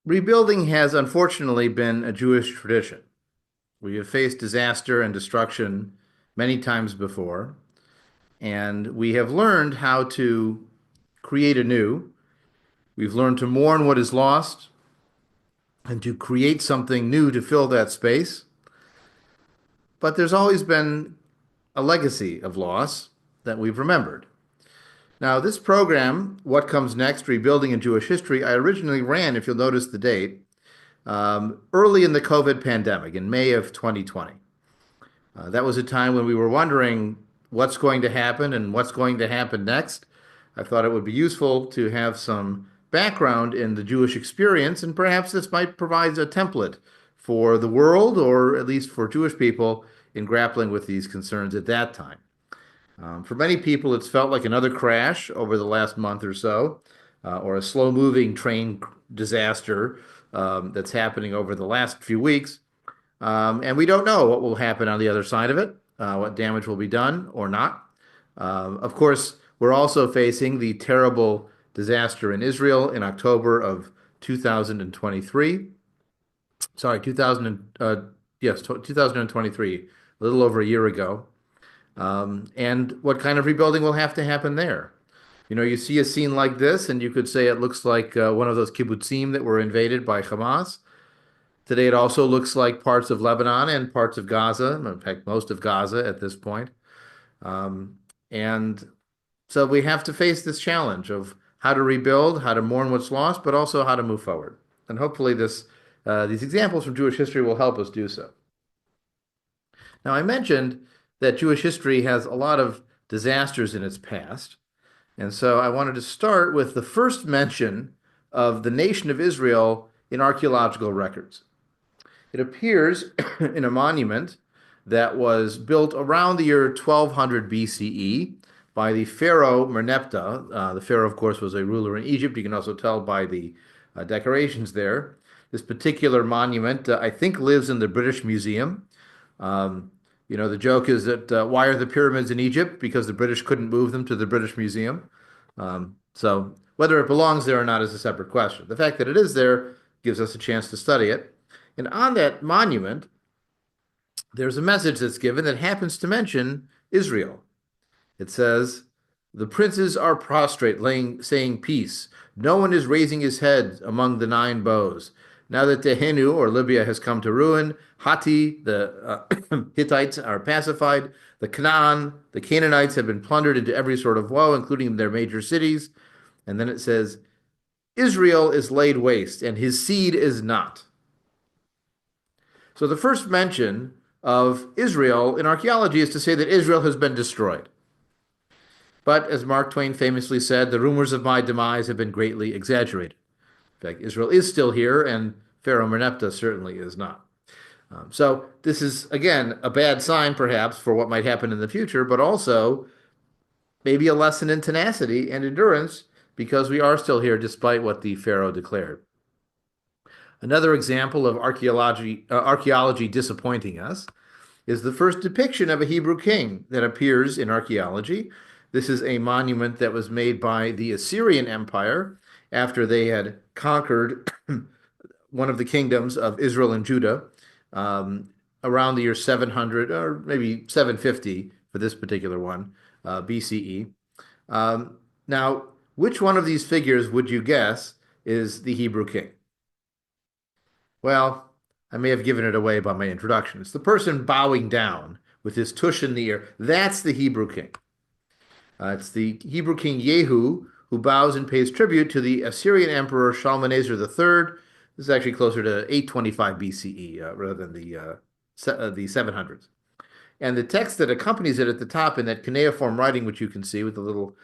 Rebuilding has unfortunately been a Jewish tradition. We have faced disaster and destruction many times before, and we have learned how to create anew. We've learned to mourn what is lost and to create something new to fill that space. But there's always been a legacy of loss that we've remembered. Now, this program, What Comes Next? Rebuilding in Jewish History, I originally ran, if you'll notice the date, early in the COVID pandemic in May of 2020. That was a time when we were wondering what's going to happen and what's going to happen next. I thought it would be useful to have some background in the Jewish experience, and perhaps this might provide a template for the world, or at least for Jewish people, in grappling with these concerns at that time. For many people, it's felt like another crash over the last month or so, or a slow-moving train disaster that's happening over the last few weeks. And we don't know what will happen on the other side of it, what damage will be done or not. Of course, we're also facing the terrible disaster in Israel in October of 2023. Sorry, 2023, a little over a year ago. And what kind of rebuilding will have to happen there? You know, you see a scene like this, and you could say it looks like one of those kibbutzim that were invaded by Hamas. Today, it also looks like parts of Lebanon and parts of Gaza, in fact, most of Gaza at this point. And so we have to face this challenge of how to rebuild, how to mourn what's lost, but also how to move forward. And hopefully, these examples from Jewish history will help us do so. Now, I mentioned that Jewish history has a lot of disasters in its past. And so I wanted to start with the first mention of the nation of Israel in archaeological records. It appears in a monument that was built around the year 1200 BCE by the pharaoh Merneptah. The pharaoh, of course, was a ruler in Egypt. You can also tell by the decorations there. This particular monument, I think, lives in the British Museum. You know, the joke is that why are the pyramids in Egypt? Because the British couldn't move them to the British Museum. So whether it belongs there or not is a separate question. The fact that it is there gives us a chance to study it. And on that monument, there's a message that's given that happens to mention Israel. It says, "The princes are prostrate, saying peace. No one is raising his head among the nine bows. Now that Tehenu, or Libya, has come to ruin, Hatti, the Hittites, are pacified. The Canaan, the Canaanites, have been plundered into every sort of woe, including their major cities." And then it says, "Israel is laid waste, and his seed is not." So the first mention of Israel in archaeology is to say that Israel has been destroyed. But as Mark Twain famously said, the rumors of my demise have been greatly exaggerated. In fact, Israel is still here, and Pharaoh Merneptah certainly is not. So this is, again, a bad sign, perhaps, for what might happen in the future, but also maybe a lesson in tenacity and endurance, because we are still here despite what the Pharaoh declared. Another example of archaeology disappointing us is the first depiction of a Hebrew king that appears in archaeology. This is a monument that was made by the Assyrian Empire after they had conquered one of the kingdoms of Israel and Judah around the year 700 or maybe 750 for this particular one, BCE. Now, which one of these figures would you guess is the Hebrew king? Well, I may have given it away by my introduction. It's the person bowing down with his tush in the air. That's the Hebrew king. It's the Hebrew king Yehu who bows and pays tribute to the Assyrian emperor Shalmaneser III. This is actually closer to 825 BCE rather than the 700s. And the text that accompanies it at the top in that cuneiform writing, which you can see with the little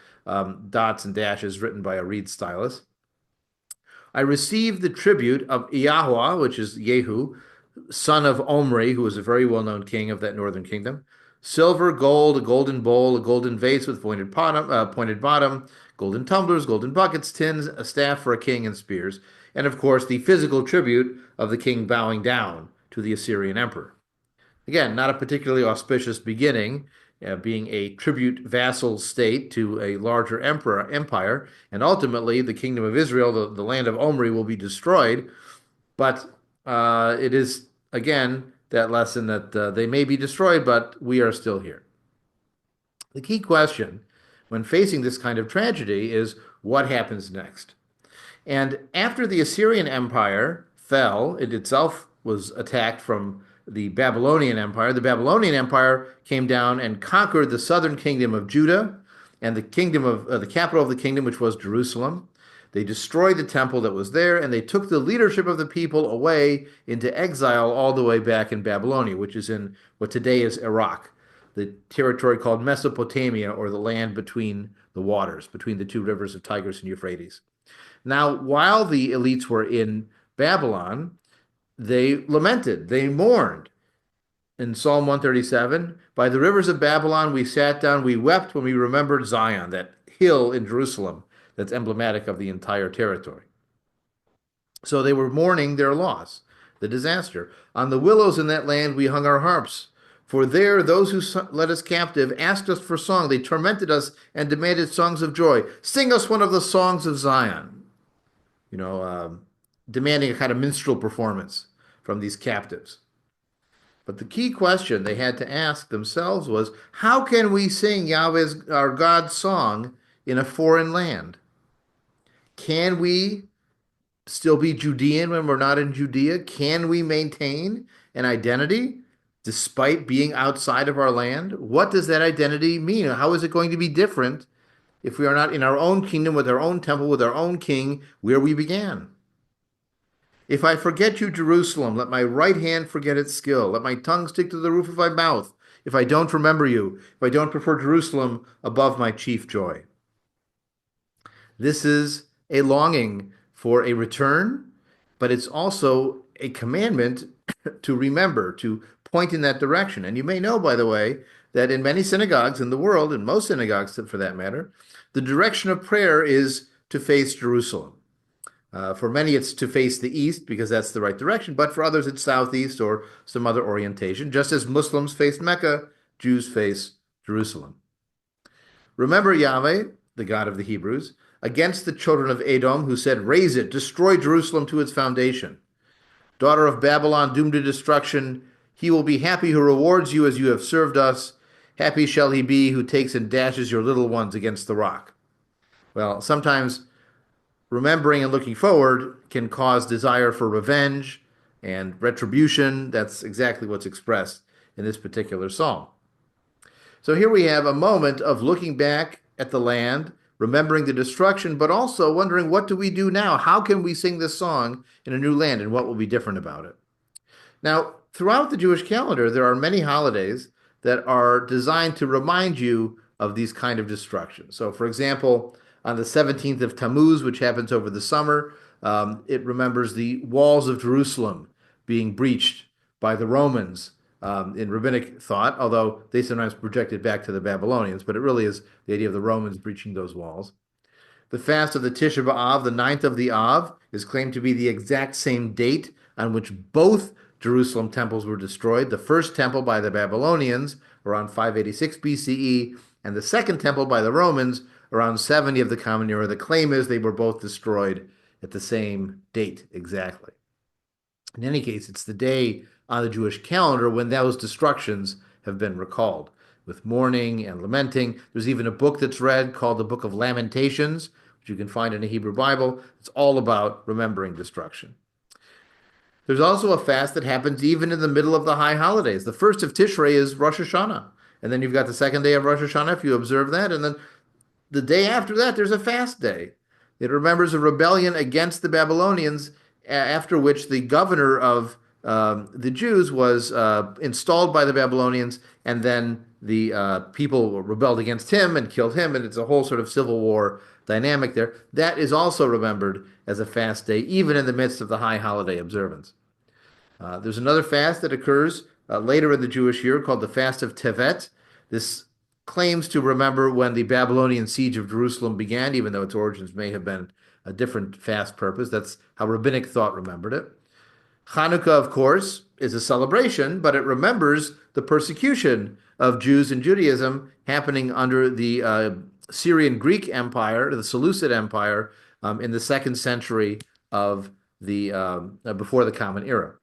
dots and dashes written by a reed stylus. I received the tribute of Yahweh, which is Yehu, son of Omri, who was a very well-known king of that northern kingdom. Silver, gold, a golden bowl, a golden vase with pointed bottom, golden tumblers, golden buckets, tins, a staff for a king, and spears. And of course, the physical tribute of the king bowing down to the Assyrian emperor. Again, not a particularly auspicious beginning, being a tribute vassal state to a larger empire. And ultimately, the kingdom of Israel, the land of Omri, will be destroyed. But it is, again, that lesson that they may be destroyed, but we are still here. The key question when facing this kind of tragedy is what happens next? And after the Assyrian Empire fell, it itself was attacked from the Babylonian Empire. The Babylonian Empire came down and conquered the southern kingdom of Judah and the kingdom of the capital of the kingdom, which was Jerusalem. They destroyed the temple that was there, and they took the leadership of the people away into exile all the way back in Babylonia, which is in what today is Iraq, the territory called Mesopotamia, or the land between the waters, between the two rivers of Tigris and Euphrates. Now, while the elites were in Babylon, they lamented, they mourned. In Psalm 137, by the rivers of Babylon we sat down, we wept when we remembered Zion, that hill in Jerusalem that's emblematic of the entire territory. So they were mourning their loss, the disaster. On the willows in that land we hung our harps. For there those who led us captive asked us for song. They tormented us and demanded songs of joy. Sing us one of the songs of Zion. Demanding a kind of minstrel performance from these captives. But the key question they had to ask themselves was, how can we sing Yahweh's, our God's song in a foreign land? Can we still be Judean when we're not in Judea? Can we maintain an identity despite being outside of our land? What does that identity mean? How is it going to be different if we are not in our own kingdom with our own temple, with our own king, where we began? If I forget you, Jerusalem, let my right hand forget its skill. Let my tongue stick to the roof of my mouth. If I don't remember you, if I don't prefer Jerusalem above my chief joy. This is a longing for a return, but it's also a commandment to remember, to point in that direction. And you may know, by the way, that in many synagogues in the world, in most synagogues for that matter, the direction of prayer is to face Jerusalem. For many, it's to face the east because that's the right direction, but for others, it's southeast or some other orientation. Just as Muslims face Mecca, Jews face Jerusalem. Remember Yahweh, the God of the Hebrews, against the children of Edom, who said, raise it, destroy Jerusalem to its foundation. Daughter of Babylon, doomed to destruction, he will be happy who rewards you as you have served us. Happy shall he be who takes and dashes your little ones against the rock. Well, sometimes remembering and looking forward can cause desire for revenge and retribution. That's exactly what's expressed in this particular psalm. So here we have a moment of looking back at the land, remembering the destruction, but also wondering, what do we do now? How can we sing this song in a new land, and what will be different about it? Now, throughout the Jewish calendar, there are many holidays that are designed to remind you of these kind of destructions. So, for example, on the 17th of Tammuz, which happens over the summer, it remembers the walls of Jerusalem being breached by the Romans in rabbinic thought, although they sometimes project it back to the Babylonians, but it really is the idea of the Romans breaching those walls. The fast of the Tisha B'Av, the 9th of the Av, is claimed to be the exact same date on which both Jerusalem temples were destroyed. The first temple by the Babylonians around 586 BCE, and the second temple by the Romans around 70 of the Common Era. The claim is they were both destroyed at the same date exactly. In any case, it's the day on the Jewish calendar when those destructions have been recalled, with mourning and lamenting. There's even a book that's read called the Book of Lamentations, which you can find in a Hebrew Bible. It's all about remembering destruction. There's also a fast that happens even in the middle of the high holidays. The first of Tishrei is Rosh Hashanah, and then you've got the second day of Rosh Hashanah if you observe that, and then the day after that, there's a fast day. It remembers a rebellion against the Babylonians, after which the governor of the Jews was installed by the Babylonians, and then the people rebelled against him and killed him, and it's a whole sort of civil war dynamic there. That is also remembered as a fast day, even in the midst of the high holiday observance. There's another fast that occurs later in the Jewish year called the Fast of Tevet. This claims to remember when the Babylonian siege of Jerusalem began, even though its origins may have been a different fast purpose. That's how rabbinic thought remembered it. Hanukkah, of course, is a celebration, but it remembers the persecution of Jews in Judaism happening under the Syrian Greek Empire, the Seleucid Empire, in the second century of the before the Common Era.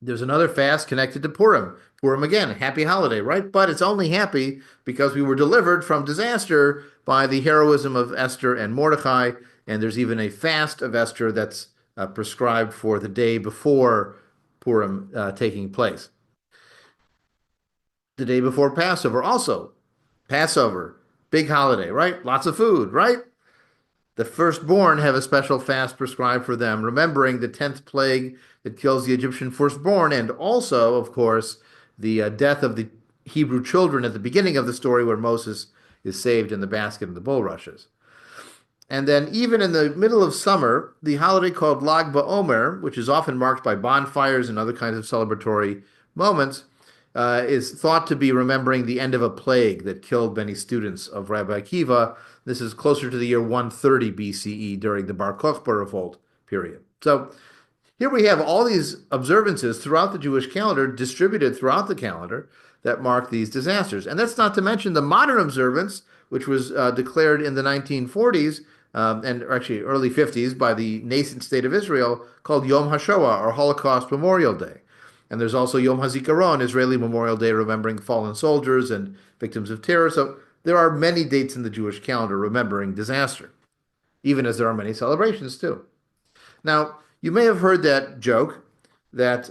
There's another fast connected to Purim. Purim again, happy holiday, right? But it's only happy because we were delivered from disaster by the heroism of Esther and Mordecai. And there's even a fast of Esther that's prescribed for the day before Purim taking place. The day before Passover, also Passover, big holiday, right? Lots of food, right? The firstborn have a special fast prescribed for them, remembering the 10th plague that kills the Egyptian firstborn, and also, of course, the death of the Hebrew children at the beginning of the story where Moses is saved in the basket of the bulrushes. And then, even in the middle of summer, the holiday called Lag BaOmer, which is often marked by bonfires and other kinds of celebratory moments, is thought to be remembering the end of a plague that killed many students of Rabbi Akiva. This is closer to the year 130 BCE during the Bar Kokhba revolt period. So here we have all these observances throughout the Jewish calendar, distributed throughout the calendar, that mark these disasters. And that's not to mention the modern observance, which was declared in the 1940s and actually early 50s by the nascent state of Israel called Yom HaShoah, or Holocaust Memorial Day. And there's also Yom HaZikaron, Israeli Memorial Day, remembering fallen soldiers and victims of terror. So there are many dates in the Jewish calendar remembering disaster, even as there are many celebrations too. Now, you may have heard that joke that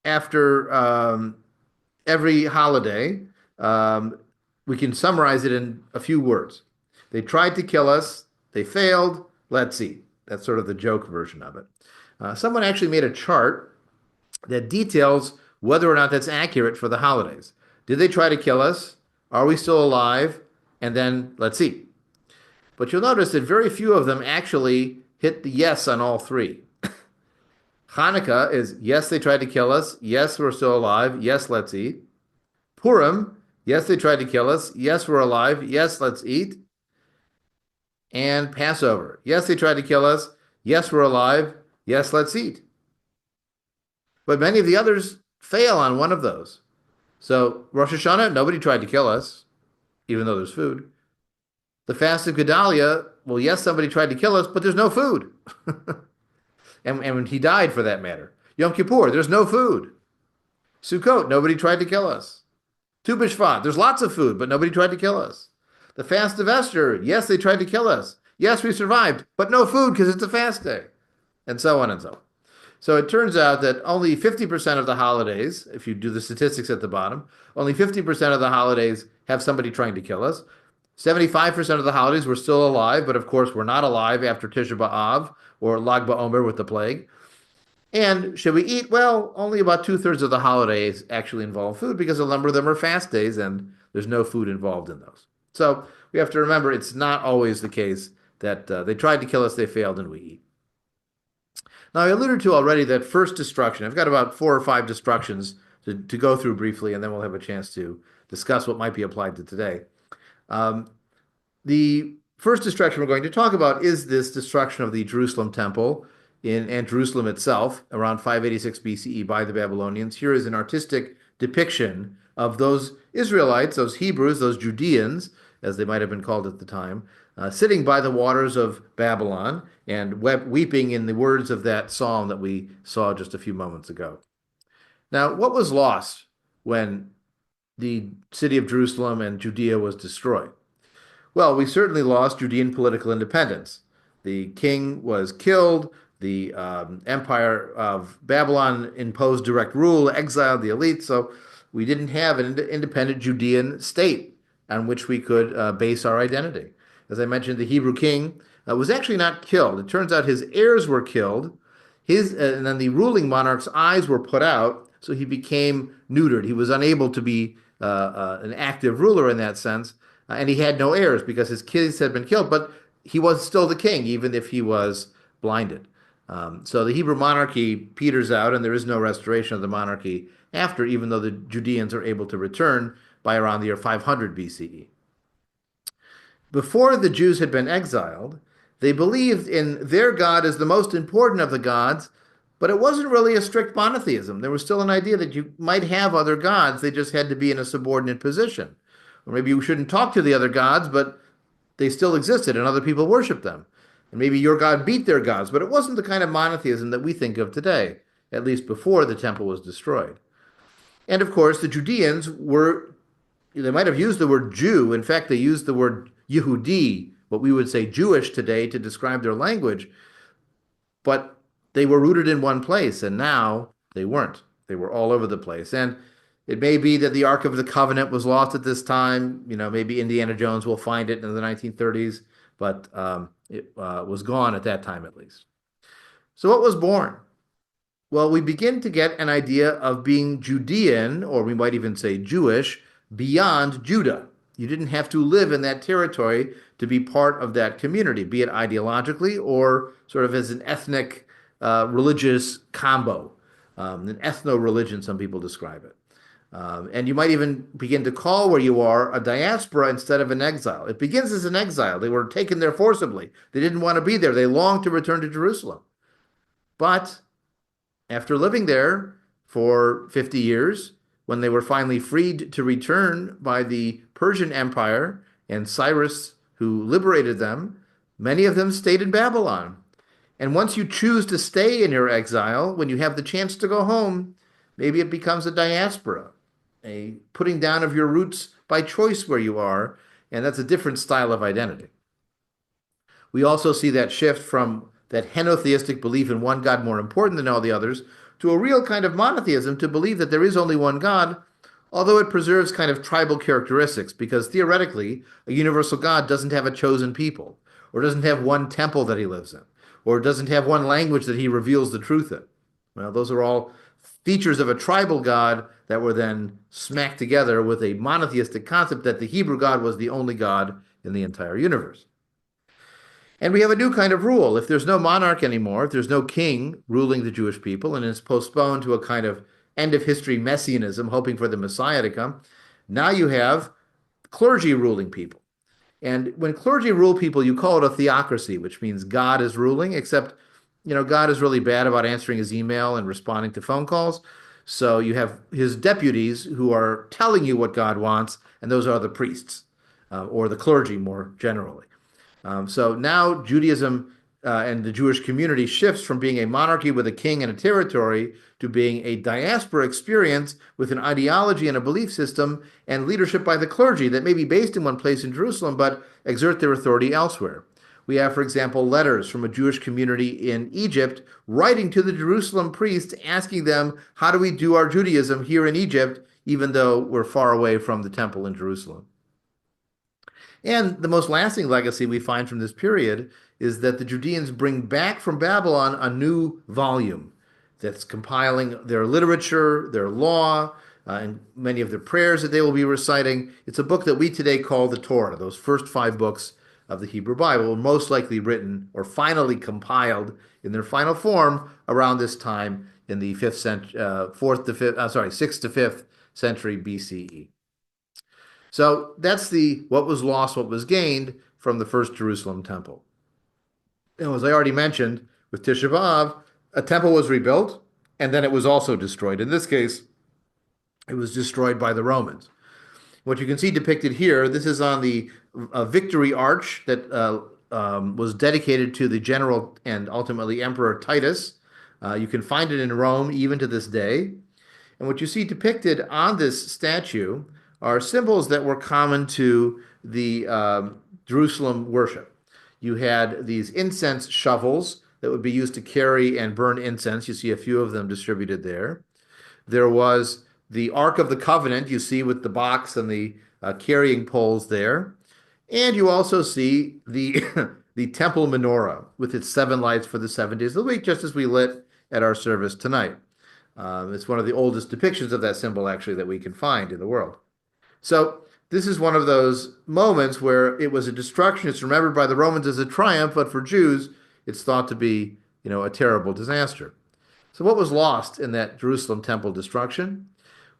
after every holiday, we can summarize it in a few words. They tried to kill us, they failed, let's eat. That's sort of the joke version of it. Someone actually made a chart that details whether or not that's accurate for the holidays. Did they try to kill us? Are we still alive? And then let's eat. But you'll notice that very few of them actually hit the yes on all three. Hanukkah is yes, they tried to kill us. Yes, we're still alive. Yes, let's eat. Purim, yes, they tried to kill us. Yes, we're alive. Yes, let's eat. And Passover, yes, they tried to kill us. Yes, we're alive. Yes, let's eat. But many of the others fail on one of those. So Rosh Hashanah, nobody tried to kill us, even though there's food. The fast of Gedalia, well, yes, somebody tried to kill us, but there's no food. and he died for that matter. Yom Kippur, there's no food. Sukkot, nobody tried to kill us. Tu B'Shvat, there's lots of food, but nobody tried to kill us. The fast of Esther, yes, they tried to kill us. Yes, we survived, but no food because it's a fast day. And so on and so on. So it turns out that only 50% of the holidays, if you do the statistics at the bottom, only 50% of the holidays have somebody trying to kill us. 75% of the holidays we're still alive, but of course we're not alive after Tisha B'Av or Lag BaOmer with the plague. And should we eat? Well, only about two-thirds of the holidays actually involve food because a number of them are fast days and there's no food involved in those. So we have to remember it's not always the case that they tried to kill us, they failed, and we eat. Now, I alluded to already that first destruction. I've got about 4 or 5 destructions to go through briefly, and then we'll have a chance to discuss what might be applied to today. The first destruction we're going to talk about is this destruction of the Jerusalem temple and Jerusalem itself around 586 BCE by the Babylonians. Here is an artistic depiction of those Israelites, those Hebrews, those Judeans, as they might have been called at the time, sitting by the waters of Babylon and weeping in the words of that psalm that we saw just a few moments ago. Now, what was lost when the city of Jerusalem and Judea was destroyed? Well, we certainly lost Judean political independence. The king was killed. The empire of Babylon imposed direct rule, exiled the elite. So we didn't have an independent Judean state on which we could base our identity. As I mentioned, the Hebrew king was actually not killed. It turns out his heirs were killed. And then the ruling monarch's eyes were put out, so he became neutered. He was unable to be an active ruler in that sense, and he had no heirs because his kids had been killed, but he was still the king, even if he was blinded. So the Hebrew monarchy peters out, and there is no restoration of the monarchy after, even though the Judeans are able to return by around the year 500 BCE. Before the Jews had been exiled, they believed in their God as the most important of the gods, But it wasn't really a strict monotheism. There was still an idea that you might have other gods, they just had to be in a subordinate position. Or maybe you shouldn't talk to the other gods, but they still existed and other people worshiped them. And maybe your God beat their gods, but it wasn't the kind of monotheism that we think of today, at least before the temple was destroyed. And of course, the Judeans were, they might have used the word Jew. In fact, they used the word Yehudi, what we would say Jewish today, to describe their language. But they were rooted in one place, and now they weren't. They were all over the place. And it may be that the Ark of the Covenant was lost at this time. Maybe Indiana Jones will find it in the 1930s, but it was gone at that time at least. So what was born? Well, we begin to get an idea of being Judean, or we might even say Jewish, beyond Judah. You didn't have to live in that territory to be part of that community, be it ideologically or sort of as an ethnic religious combo, an ethno-religion, some people describe it. And you might even begin to call where you are a diaspora instead of an exile. It begins as an exile. They were taken there forcibly. They didn't want to be there. They longed to return to Jerusalem. But after living there for 50 years, when they were finally freed to return by the Persian Empire and Cyrus, who liberated them, many of them stayed in Babylon. And once you choose to stay in your exile, when you have the chance to go home, maybe it becomes a diaspora, a putting down of your roots by choice where you are, and that's a different style of identity. We also see that shift from that henotheistic belief in one God more important than all the others to a real kind of monotheism, to believe that there is only one God, although it preserves kind of tribal characteristics, because theoretically, a universal God doesn't have a chosen people, or doesn't have one temple that he lives in, or doesn't have one language that he reveals the truth in. Well, those are all features of a tribal God that were then smacked together with a monotheistic concept that the Hebrew God was the only God in the entire universe. And we have a new kind of rule. If there's no monarch anymore, if there's no king ruling the Jewish people, and it's postponed to a kind of end of history messianism, hoping for the Messiah to come, now you have clergy ruling people. And when clergy rule people, you call it a theocracy, which means God is ruling, except, God is really bad about answering his email and responding to phone calls. So you have his deputies who are telling you what God wants, and those are the priests, or the clergy more generally. So now Judaism and the Jewish community shifts from being a monarchy with a king and a territory to being a diaspora experience with an ideology and a belief system and leadership by the clergy that may be based in one place in Jerusalem but exert their authority elsewhere. We have, for example, letters from a Jewish community in Egypt writing to the Jerusalem priests asking them, how do we do our Judaism here in Egypt, even though we're far away from the temple in Jerusalem? And the most lasting legacy we find from this period is that the Judeans bring back from Babylon a new volume that's compiling their literature, their law, and many of the prayers that they will be reciting. It's a book that we today call the Torah. Those first 5 books of the Hebrew Bible were most likely written or finally compiled in their final form around this time in the 6th to 5th century BCE. So that's the what was lost, what was gained from the first Jerusalem temple. As I already mentioned, with Tisha B'Av, a temple was rebuilt, and then it was also destroyed. In this case, it was destroyed by the Romans. What you can see depicted here, this is on the Victory Arch that was dedicated to the general and ultimately Emperor Titus. You can find it in Rome even to this day. And what you see depicted on this statue are symbols that were common to the Jerusalem worship. You had these incense shovels that would be used to carry and burn incense. You see a few of them distributed there. There was the Ark of the Covenant, you see with the box and the carrying poles there. And you also see the, the temple menorah with its 7 lights for the 7 days of the week, just as we lit at our service tonight. It's one of the oldest depictions of that symbol, actually, that we can find in the world. So this is one of those moments where it was a destruction. It's remembered by the Romans as a triumph, but for Jews, it's thought to be, a terrible disaster. So what was lost in that Jerusalem temple destruction?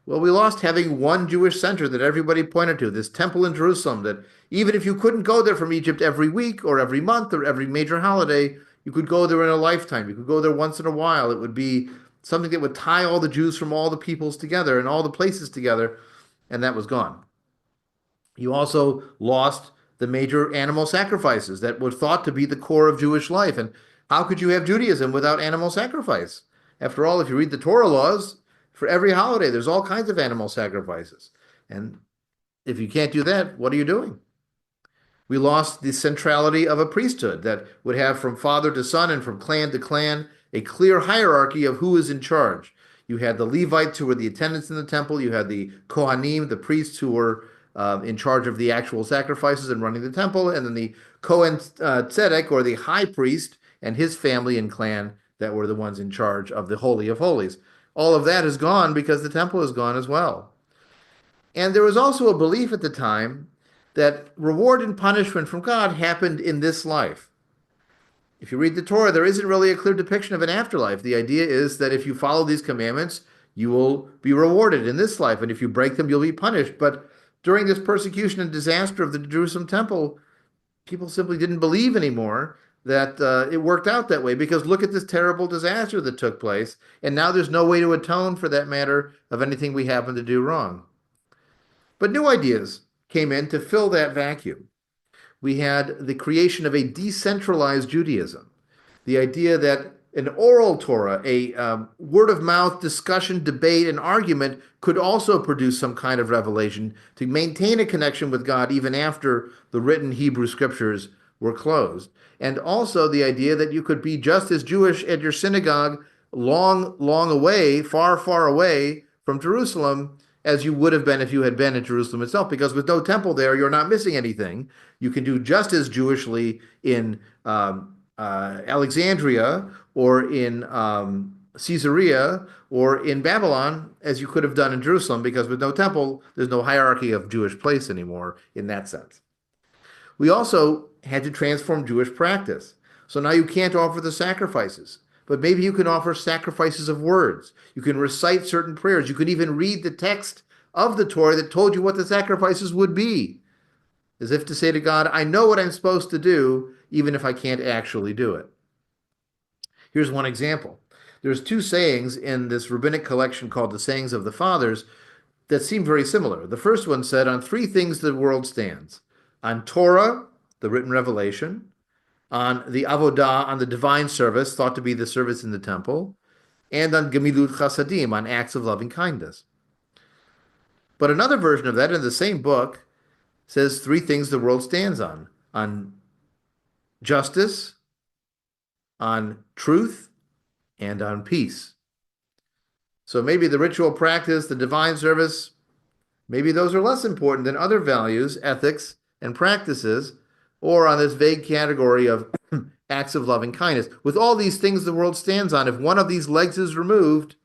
Well, we lost having one Jewish center that everybody pointed to, this temple in Jerusalem, that even if you couldn't go there from Egypt every week or every month or every major holiday, You could go there in a lifetime. You could go there once in a while. It would be something that would tie all the Jews from all the peoples together and all the places together, and that was gone. You also lost the major animal sacrifices that were thought to be the core of Jewish life. And how could you have Judaism without animal sacrifice? After all, if you read the Torah laws, for every holiday, there's all kinds of animal sacrifices. And if you can't do that, what are you doing? We lost the centrality of a priesthood that would have from father to son and from clan to clan a clear hierarchy of who is in charge. You had the Levites who were the attendants in the temple. You had the Kohanim, the priests who were in charge of the actual sacrifices and running the temple, and then the Kohen Tzedek, or the high priest, and his family and clan that were the ones in charge of the Holy of Holies. All of that is gone because the temple is gone as well. And there was also a belief at the time that reward and punishment from God happened in this life. If you read the Torah, there isn't really a clear depiction of an afterlife. The idea is that if you follow these commandments, you will be rewarded in this life, and if you break them, you'll be punished. But during this persecution and disaster of the Jerusalem temple, people simply didn't believe anymore that it worked out that way, because look at this terrible disaster that took place, and now there's no way to atone, for that matter, of anything we happen to do wrong. But new ideas came in to fill that vacuum. We had the creation of a decentralized Judaism, the idea that an oral Torah, a word of mouth discussion, debate, and argument could also produce some kind of revelation to maintain a connection with God even after the written Hebrew scriptures were closed. And also the idea that you could be just as Jewish at your synagogue long, long away, far, far away from Jerusalem as you would have been if you had been in Jerusalem itself, because with no temple there, you're not missing anything. You can do just as Jewishly in Alexandria or in Caesarea or in Babylon as you could have done in Jerusalem, because with no temple, there's no hierarchy of Jewish place anymore in that sense. We also had to transform Jewish practice. So now you can't offer the sacrifices, but maybe you can offer sacrifices of words. You can recite certain prayers. You can even read the text of the Torah that told you what the sacrifices would be, as if to say to God, I know what I'm supposed to do, even if I can't actually do it. Here's one example. There's two sayings in this rabbinic collection called the Sayings of the Fathers that seem very similar. The first one said, on three things the world stands: on Torah, the written revelation; on the avodah, on the divine service, thought to be the service in the temple; and on gemilut chasadim, on acts of loving kindness. But another version of that in the same book says three things the world stands on justice, on truth, and on peace. So maybe the ritual practice, the divine service, maybe those are less important than other values, ethics, and practices, or on this vague category of acts of loving kindness. With all these things the world stands on, if one of these legs is removed,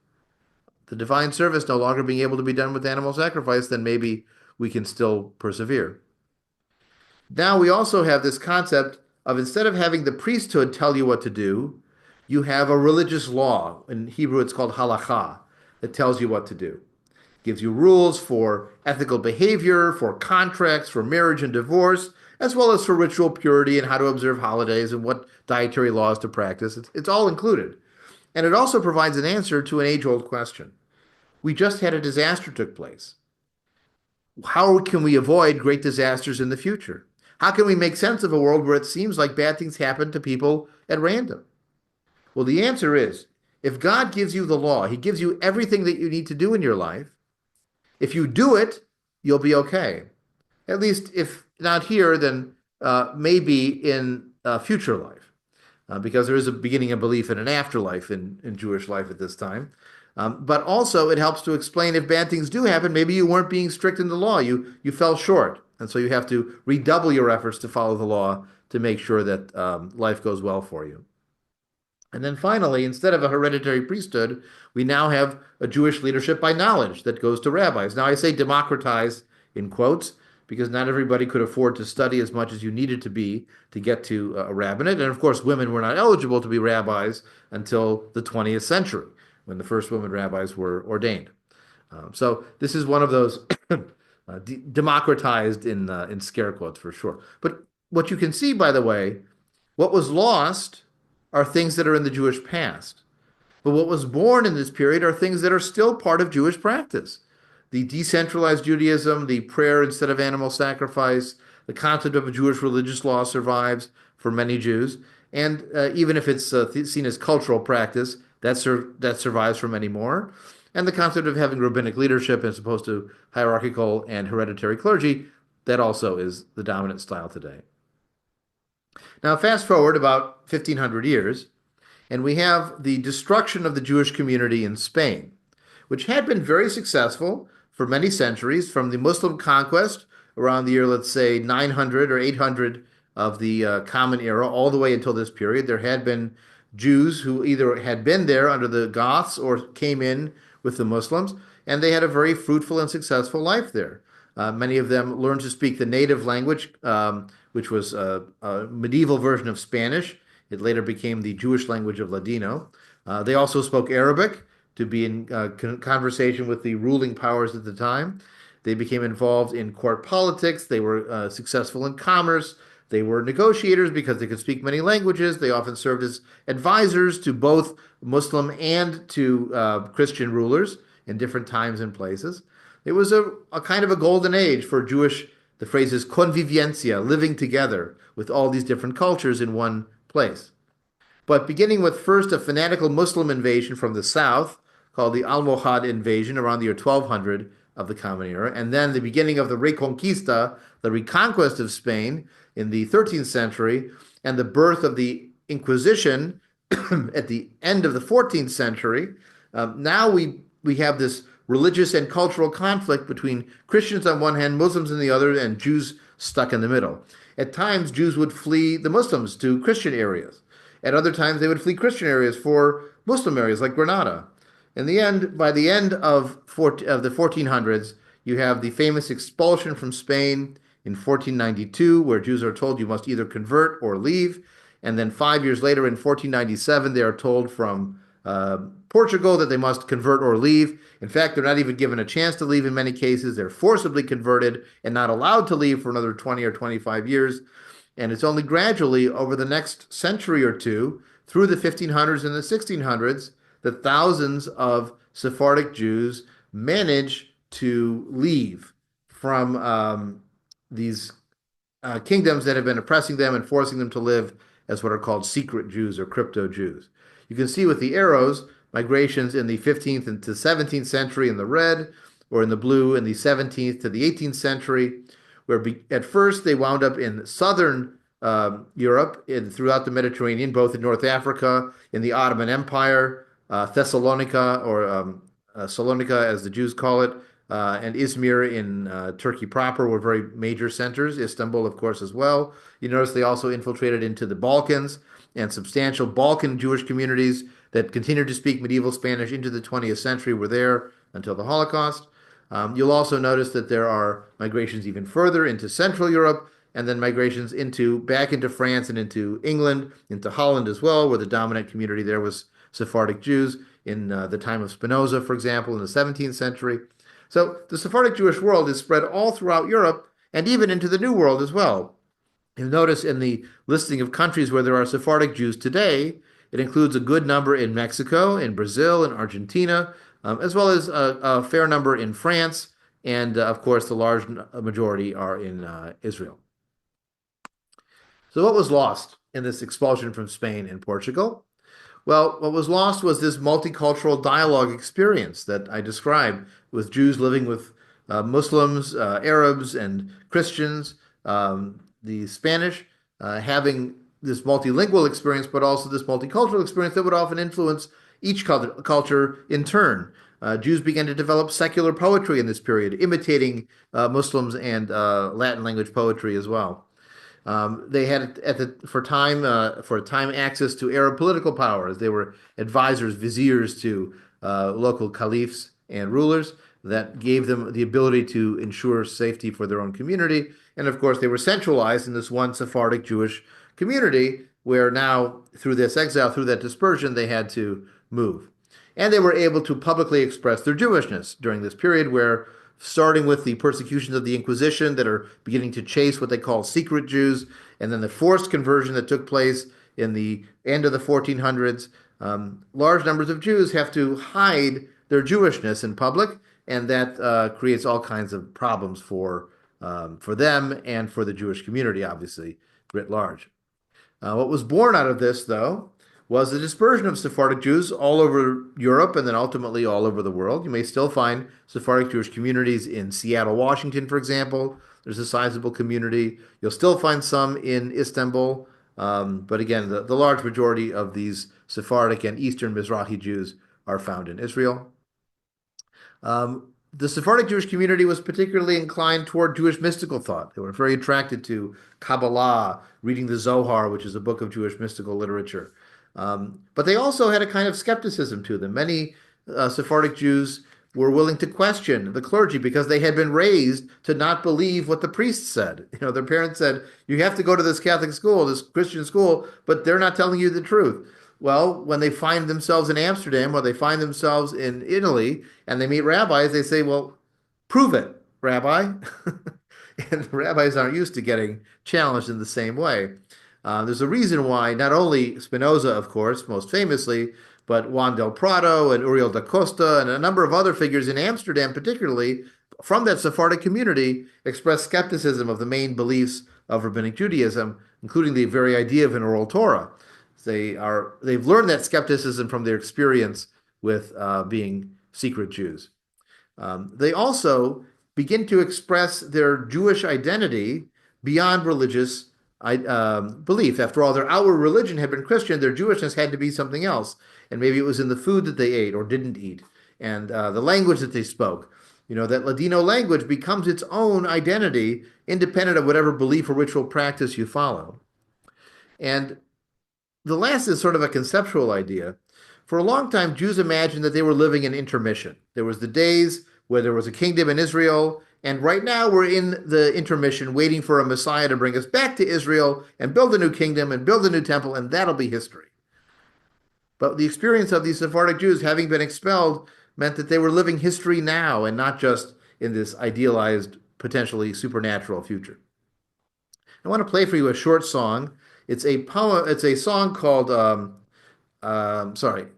the divine service no longer being able to be done with animal sacrifice, then maybe we can still persevere. Now we also have this concept of, instead of having the priesthood tell you what to do, you have a religious law. In Hebrew, it's called halakha, that tells you what to do. It gives you rules for ethical behavior, for contracts, for marriage and divorce, as well as for ritual purity and how to observe holidays and what dietary laws to practice. It's all included. And it also provides an answer to an age-old question. We just had a disaster took place. How can we avoid great disasters in the future? How can we make sense of a world where it seems like bad things happen to people at random? Well, the answer is, if God gives you the law, he gives you everything that you need to do in your life. If you do it, you'll be okay. At least if not here, then maybe in future life, because there is a beginning of belief in an afterlife in Jewish life at this time. But also it helps to explain if bad things do happen, maybe you weren't being strict in the law. You fell short. And so you have to redouble your efforts to follow the law to make sure that life goes well for you. And then finally, instead of a hereditary priesthood, we now have a Jewish leadership by knowledge that goes to rabbis. Now I say democratize in quotes, because not everybody could afford to study as much as you needed to be to get to a rabbinate. And of course, women were not eligible to be rabbis until the 20th century, when the first women rabbis were ordained. So this is one of those democratized in scare quotes for sure. But what you can see, by the way, what was lost are things that are in the Jewish past. But what was born in this period are things that are still part of Jewish practice. The decentralized Judaism, the prayer instead of animal sacrifice, the concept of a Jewish religious law survives for many Jews. And even if it's seen as cultural practice, that survives for many more. And the concept of having rabbinic leadership as opposed to hierarchical and hereditary clergy, that also is the dominant style today. Now, fast forward about 1500 years, and we have the destruction of the Jewish community in Spain, which had been very successful for many centuries, from the Muslim conquest around the year, let's say, 900 or 800 of the Common Era, all the way until this period. There had been Jews who either had been there under the Goths or came in with the Muslims, and they had a very fruitful and successful life there. Many of them learned to speak the native language, which was a medieval version of Spanish. It later became the Jewish language of Ladino. They also spoke Arabic to be in conversation with the ruling powers at the time. They became involved in court politics. They were successful in commerce. They were negotiators because they could speak many languages. They often served as advisors to both Muslim and to Christian rulers in different times and places. It was a kind of a golden age for Jewish, the phrase is conviviencia, living together with all these different cultures in one place. But beginning with first a fanatical Muslim invasion from the south, called the Almohad invasion around the year 1200 of the Common Era, and then the beginning of the Reconquista, the reconquest of Spain in the 13th century, and the birth of the Inquisition at the end of the 14th century. Now we have this religious and cultural conflict between Christians on one hand, Muslims on the other, and Jews stuck in the middle. At times, Jews would flee the Muslims to Christian areas. At other times, they would flee Christian areas for Muslim areas like Granada. In the end, by the end of the 1400s, you have the famous expulsion from Spain in 1492, where Jews are told you must either convert or leave. And then 5 years later, in 1497, they are told from Portugal that they must convert or leave. In fact, they're not even given a chance to leave in many cases. They're forcibly converted and not allowed to leave for another 20 or 25 years. And it's only gradually over the next century or two, through the 1500s and the 1600s, that thousands of Sephardic Jews manage to leave from these kingdoms that have been oppressing them and forcing them to live as what are called secret Jews or crypto Jews. You can see with the arrows migrations in the 15th and to 17th century in the red, or in the blue in the 17th to the 18th century, where at first they wound up in southern Europe, throughout the Mediterranean, both in North Africa, in the Ottoman Empire, Thessalonica, or Salonika as the Jews call it, and Izmir in Turkey proper were very major centers. Istanbul, of course, as well. You notice they also infiltrated into the Balkans, and substantial Balkan Jewish communities that continued to speak medieval Spanish into the 20th century were there until the Holocaust. You'll also notice that there are migrations even further into Central Europe, and then migrations back into France and into England, into Holland as well, where the dominant community there was Sephardic Jews in the time of Spinoza, for example, in the 17th century. So the Sephardic Jewish world is spread all throughout Europe and even into the New World as well. You'll notice in the listing of countries where there are Sephardic Jews today, it includes a good number in Mexico, in Brazil, in Argentina, as well as a fair number in France, and of course, the large majority are in Israel. So, what was lost in this expulsion from Spain and Portugal? Well, what was lost was this multicultural dialogue experience that I described, with Jews living with Muslims, Arabs, and Christians, the Spanish having this multilingual experience, but also this multicultural experience that would often influence each culture in turn. Jews began to develop secular poetry in this period, imitating Muslims and Latin language poetry as well. They had for a time access to Arab political powers. They were advisors, viziers to local caliphs and rulers that gave them the ability to ensure safety for their own community. And of course, they were centralized in this one Sephardic Jewish community, where now, through this exile, through that dispersion, they had to move. And they were able to publicly express their Jewishness during this period, where, starting with the persecutions of the Inquisition that are beginning to chase what they call secret Jews, and then the forced conversion that took place in the end of the 1400s, large numbers of Jews have to hide their Jewishness in public, and that creates all kinds of problems for them and for the Jewish community, obviously, writ large. What was born out of this, though, was the dispersion of Sephardic Jews all over Europe and then ultimately all over the world. You may still find Sephardic Jewish communities in Seattle, Washington, for example. There's a sizable community. You'll still find some in Istanbul. But again, the large majority of these Sephardic and Eastern Mizrahi Jews are found in Israel. The Sephardic Jewish community was particularly inclined toward Jewish mystical thought. They were very attracted to Kabbalah, reading the Zohar, which is a book of Jewish mystical literature. But they also had a kind of skepticism to them. Many Sephardic Jews were willing to question the clergy because they had been raised to not believe what the priests said. Their parents said, you have to go to this Catholic school, this Christian school, but they're not telling you the truth. Well, when they find themselves in Amsterdam or they find themselves in Italy and they meet rabbis, they say, well, prove it, Rabbi. And the rabbis aren't used to getting challenged in the same way. There's a reason why not only Spinoza, of course, most famously, but Juan del Prado and Uriel da Costa and a number of other figures in Amsterdam, particularly from that Sephardic community, expressed skepticism of the main beliefs of Rabbinic Judaism, including the very idea of an oral Torah. They've learned that skepticism from their experience with being secret Jews. They also begin to express their Jewish identity beyond religious belief. After all, their outward religion had been Christian, their Jewishness had to be something else. And maybe it was in the food that they ate or didn't eat, and the language that they spoke. That Ladino language becomes its own identity, independent of whatever belief or ritual practice you follow. And the last is sort of a conceptual idea. For a long time, Jews imagined that they were living in intermission. There was the days where there was a kingdom in Israel, and right now we're in the intermission, waiting for a Messiah to bring us back to Israel and build a new kingdom and build a new temple, and that'll be history. But the experience of these Sephardic Jews having been expelled meant that they were living history now and not just in this idealized, potentially supernatural future. I want to play for you a short song. It's a poem. It's a song called Quando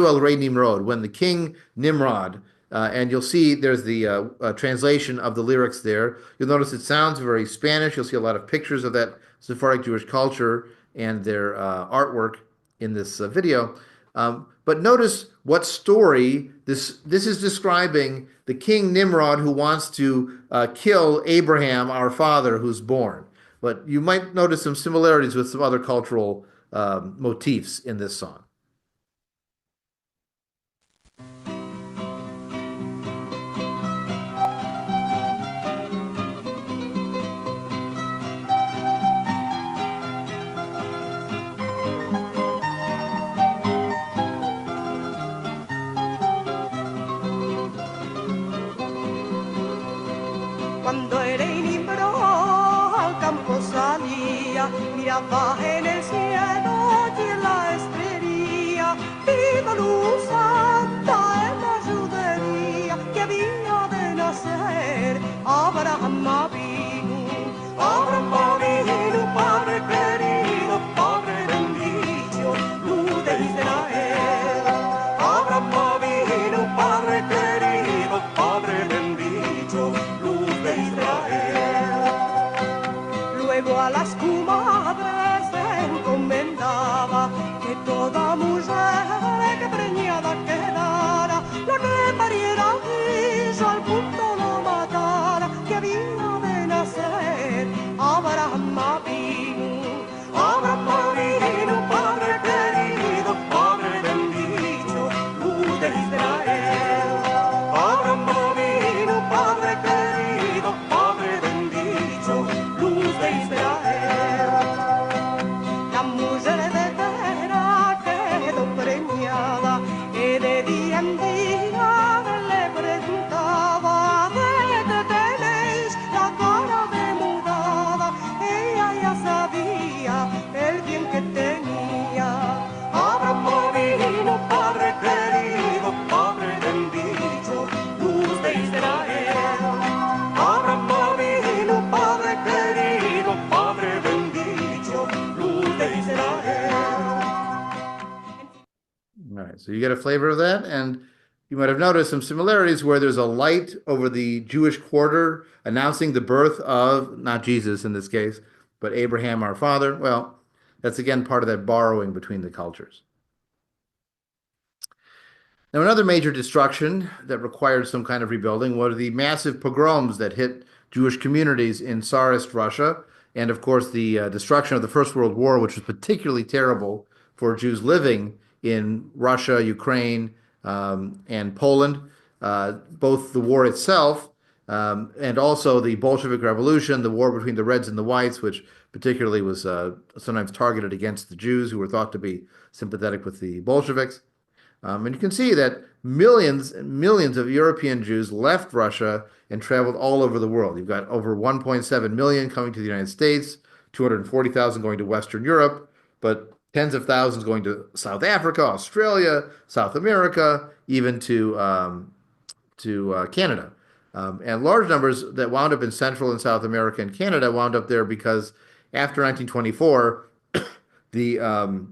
el rey Nimrod, when the king Nimrod, and you'll see there's the translation of the lyrics there. You'll notice it sounds very Spanish. You'll see a lot of pictures of that Sephardic Jewish culture and their artwork in this video. But notice what story this is describing: the king Nimrod who wants to kill Abraham, our father, who's born. But you might notice some similarities with some other cultural motifs in this song. Cuando el Nimrod al campo salía, miraba en el cielo y en la estrella, viva luz santa en la judería, que había de nacer Abraham Avinu, Padre querido, Padre bendito, luz de Israel. Abraham Avinu, Padre querido, Padre bendito, luego a las comadres se encomendaba que toda mujer que preñada quedara, la que pariera hijo al punto lo matara, que había de nacer Abraham Avinu, Padre querido, Padre bendito, luz de Israel. Abraham Avinu, Padre querido, Padre bendito, luz de Israel. La mujer de Tera que So you get a flavor of that, and you might have noticed some similarities where there's a light over the Jewish quarter announcing the birth of, not Jesus in this case, but Abraham our father. Well, that's again part of that borrowing between the cultures. Now, another major destruction that required some kind of rebuilding were the massive pogroms that hit Jewish communities in Tsarist Russia, and of course, the destruction of the First World War, which was particularly terrible for Jews living in Russia, Ukraine, and Poland. Both the war itself and also the Bolshevik Revolution, the war between the Reds and the Whites, which particularly was sometimes targeted against the Jews who were thought to be sympathetic with the Bolsheviks. And you can see that millions and millions of European Jews left Russia and traveled all over the world. You've got over 1.7 million coming to the United States, 240,000 going to Western Europe, but tens of thousands going to South Africa, Australia, South America, even to Canada. And large numbers that wound up in Central and South America and Canada wound up there because after 1924, the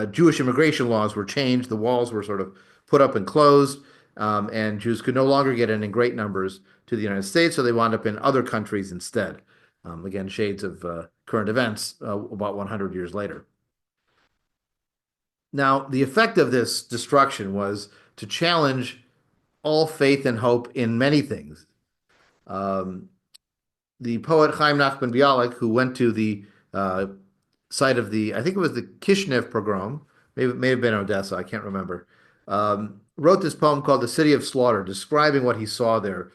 Jewish immigration laws were changed. The walls were sort of put up and closed, and Jews could no longer get in great numbers to the United States, so they wound up in other countries instead. Again, shades of current events about 100 years later. Now, the effect of this destruction was to challenge all faith and hope in many things. Um, the poet Chaim Nachman Bialik, who went to the site of the, I think it was the Kishinev pogrom, maybe it may have been Odessa, I can't remember, wrote this poem called The City of Slaughter, describing what he saw there,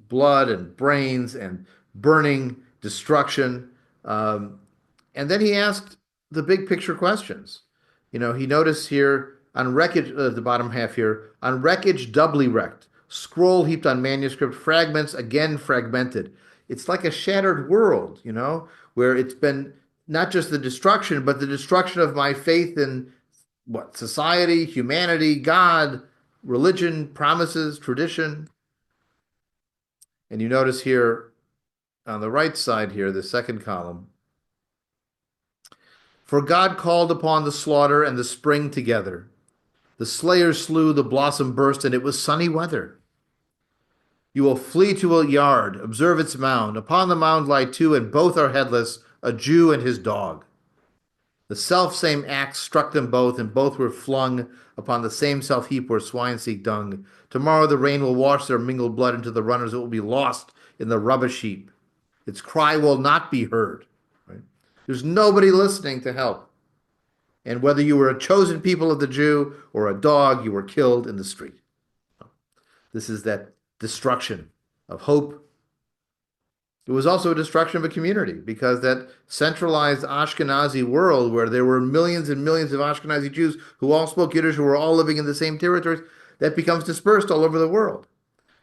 blood and brains and burning, destruction. And then he asked the big picture questions. He noticed here on wreckage, the bottom half here, on wreckage doubly wrecked, scroll heaped on manuscript, fragments again fragmented. It's like a shattered world, where it's been not just the destruction, but the destruction of my faith in what? Society, humanity, God, religion, promises, tradition. And you notice here on the right side here, the second column, for God called upon the slaughter and the spring together. The slayer slew, the blossom burst, and it was sunny weather. You will flee to a yard, observe its mound. Upon the mound lie two, and both are headless, a Jew and his dog. The self-same axe struck them both, and both were flung upon the same self-heap where swine seek dung. Tomorrow the rain will wash their mingled blood into the runners. It will be lost in the rubbish heap. Its cry will not be heard. Right? There's nobody listening to help. And whether you were a chosen people of the Jew or a dog, you were killed in the street. This is that destruction of hope. It was also a destruction of a community because that centralized Ashkenazi world where there were millions and millions of Ashkenazi Jews who all spoke Yiddish, who were all living in the same territories, that becomes dispersed all over the world.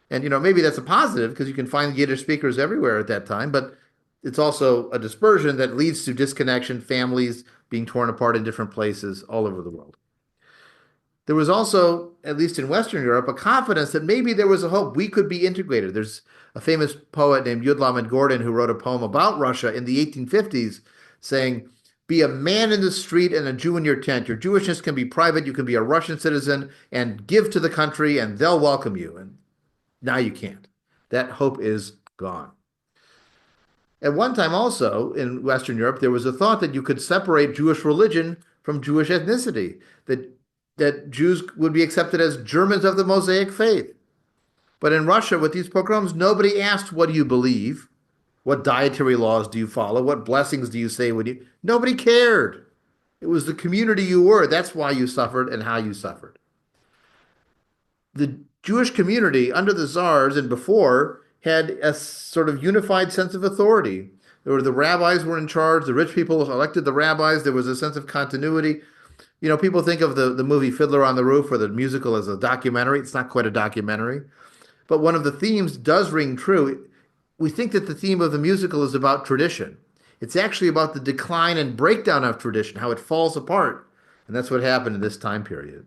And, maybe that's a positive because you can find Yiddish speakers everywhere at that time, but it's also a dispersion that leads to disconnection, families being torn apart in different places all over the world. There was also, at least in Western Europe, a confidence that maybe there was a hope we could be integrated. There's a famous poet named Yud Lamed Gordon who wrote a poem about Russia in the 1850s saying, be a man in the street and a Jew in your tent. Your Jewishness can be private. You can be a Russian citizen and give to the country and they'll welcome you. And now you can't. That hope is gone. At one time also in Western Europe, there was a thought that you could separate Jewish religion from Jewish ethnicity, that Jews would be accepted as Germans of the Mosaic faith. But in Russia, with these pogroms, nobody asked, what do you believe? What dietary laws do you follow? What blessings do you say when you... Nobody cared. It was the community you were. That's why you suffered and how you suffered. The Jewish community under the Tsars and before had a sort of unified sense of authority. The rabbis were in charge. The rich people elected the rabbis. There was a sense of continuity. People think of the movie Fiddler on the Roof or the musical as a documentary. It's not quite a documentary. But one of the themes does ring true. We think that the theme of the musical is about tradition. It's actually about the decline and breakdown of tradition, how it falls apart. And that's what happened in this time period.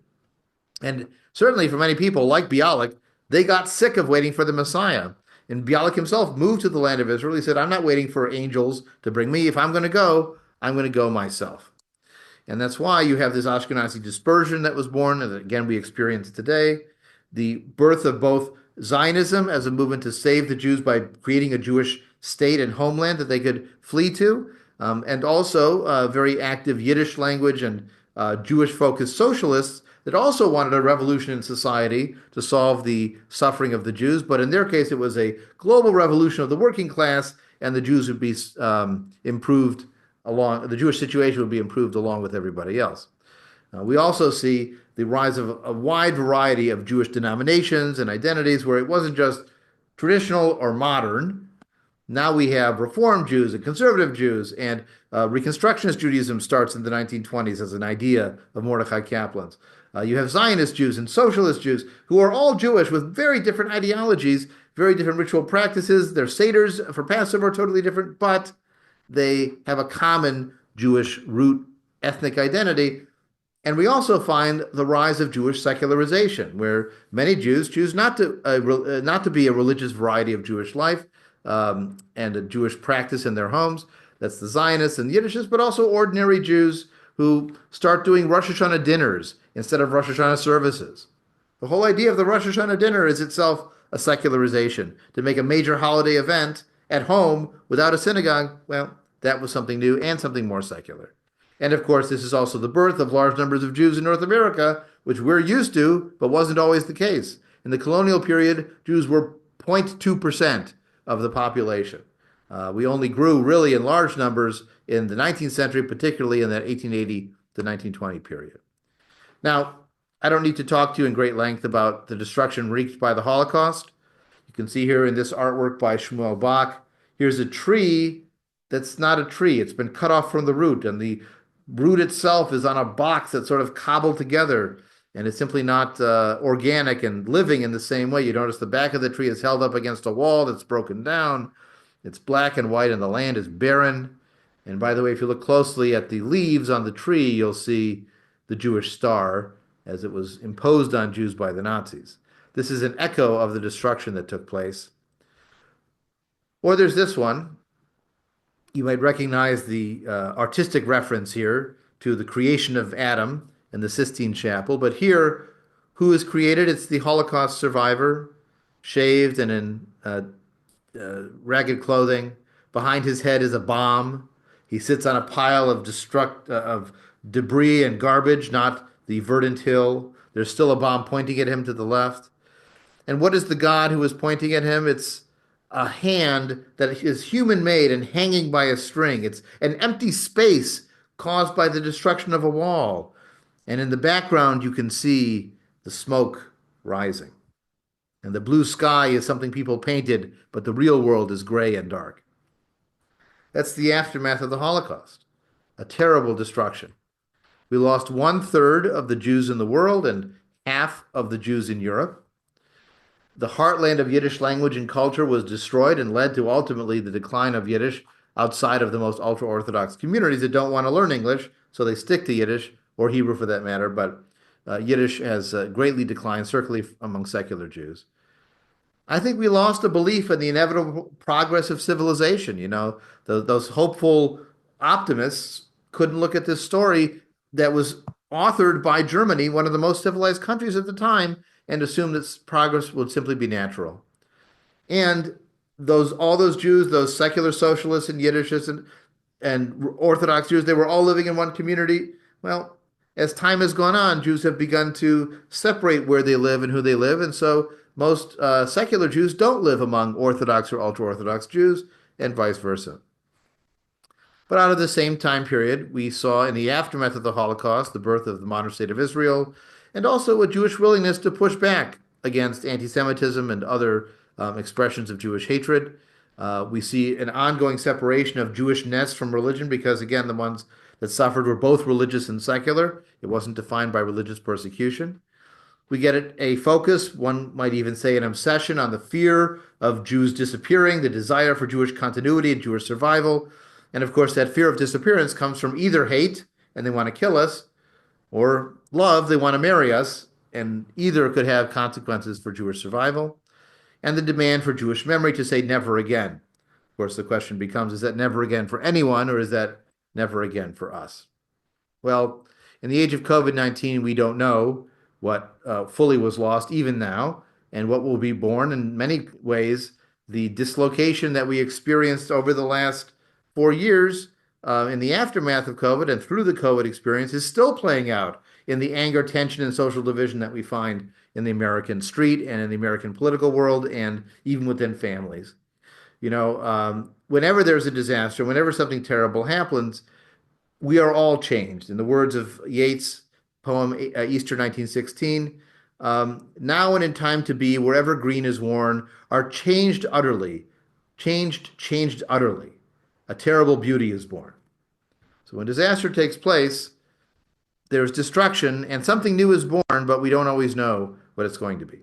And certainly for many people, like Bialik, they got sick of waiting for the Messiah. And Bialik himself moved to the land of Israel. He said, I'm not waiting for angels to bring me. If I'm going to go, I'm going to go myself. And that's why you have this Ashkenazi dispersion that was born, and that, again, we experience today. The birth of both Zionism as a movement to save the Jews by creating a Jewish state and homeland that they could flee to, and also very active Yiddish language and Jewish focused socialists that also wanted a revolution in society to solve the suffering of the Jews. But in their case, it was a global revolution of the working class, and the Jews would be improved along, the Jewish situation would be improved along with everybody else. We also see the rise of a wide variety of Jewish denominations and identities where it wasn't just traditional or modern. Now we have Reform Jews and conservative Jews, and Reconstructionist Judaism starts in the 1920s as an idea of Mordechai Kaplan's. You have Zionist Jews and Socialist Jews who are all Jewish with very different ideologies, very different ritual practices. Their seders for Passover are totally different, but they have a common Jewish root ethnic identity. And we also find the rise of Jewish secularization, where many Jews choose not to be a religious variety of Jewish life and a Jewish practice in their homes. That's the Zionists and Yiddishists, but also ordinary Jews who start doing Rosh Hashanah dinners instead of Rosh Hashanah services. The whole idea of the Rosh Hashanah dinner is itself a secularization. To make a major holiday event at home without a synagogue, well, that was something new and something more secular. And of course, this is also the birth of large numbers of Jews in North America, which we're used to, but wasn't always the case. In the colonial period, Jews were 0.2% of the population. We only grew really in large numbers in the 19th century, particularly in that 1880 to 1920 period. Now, I don't need to talk to you in great length about the destruction wreaked by the Holocaust. You can see here in this artwork by Shmuel Bach, here's a tree that's not a tree. It's been cut off from the root, and the root itself is on a box that's sort of cobbled together, and it's simply not organic and living in the same way. You notice the back of the tree is held up against a wall that's broken down. It's black and white, and the land is barren. And by the way, if you look closely at the leaves on the tree, you'll see the Jewish star as it was imposed on Jews by the Nazis. This is an echo of the destruction that took place. Or there's this one. You might recognize the artistic reference here to the creation of Adam in the Sistine Chapel. But here, who is created? It's the Holocaust survivor, shaved and in ragged clothing. Behind his head is a bomb. He sits on a pile of debris and garbage, not the verdant hill. There's still a bomb pointing at him to the left. And what is the God who is pointing at him? It's a hand that is human made and hanging by a string. It's an empty space caused by the destruction of a wall. And in the background, you can see the smoke rising. And the blue sky is something people painted, but the real world is gray and dark. That's the aftermath of the Holocaust, a terrible destruction. We lost 1/3 of the Jews in the world and half of the Jews in Europe. The heartland of Yiddish language and culture was destroyed and led to ultimately the decline of Yiddish outside of the most ultra-Orthodox communities that don't want to learn English, so they stick to Yiddish, or Hebrew for that matter, but Yiddish has greatly declined, certainly among secular Jews. I think we lost a belief in the inevitable progress of civilization. Those hopeful optimists couldn't look at this story that was authored by Germany, one of the most civilized countries at the time, and assume that progress would simply be natural. And all those Jews, those secular socialists and Yiddishists and Orthodox Jews, they were all living in one community. Well, as time has gone on, Jews have begun to separate where they live and who they live. And so most secular Jews don't live among Orthodox or ultra-Orthodox Jews, and vice versa. But out of the same time period, we saw in the aftermath of the Holocaust the birth of the modern state of Israel, and also a Jewish willingness to push back against anti-Semitism and other expressions of Jewish hatred. We see an ongoing separation of Jewishness from religion because, again, the ones that suffered were both religious and secular. It wasn't defined by religious persecution. We get a focus, one might even say an obsession, on the fear of Jews disappearing, the desire for Jewish continuity and Jewish survival. And of course, that fear of disappearance comes from either hate, and they want to kill us, or love, they want to marry us, and either could have consequences for Jewish survival, and the demand for Jewish memory to say never again. Of course, the question becomes, is that never again for anyone, or is that never again for us? Well, in the age of COVID-19, we don't know what fully was lost even now and what will be born. In many ways, the dislocation that we experienced over the last 4 years in the aftermath of COVID and through the COVID experience is still playing out in the anger, tension, and social division that we find in the American street and in the American political world and even within families. Whenever there's a disaster, whenever something terrible happens, we are all changed. In the words of Yeats' poem Easter 1916, now and in time to be, wherever green is worn, are changed utterly, changed utterly. A terrible beauty is born. So when disaster takes place, there's destruction and something new is born, but we don't always know what it's going to be.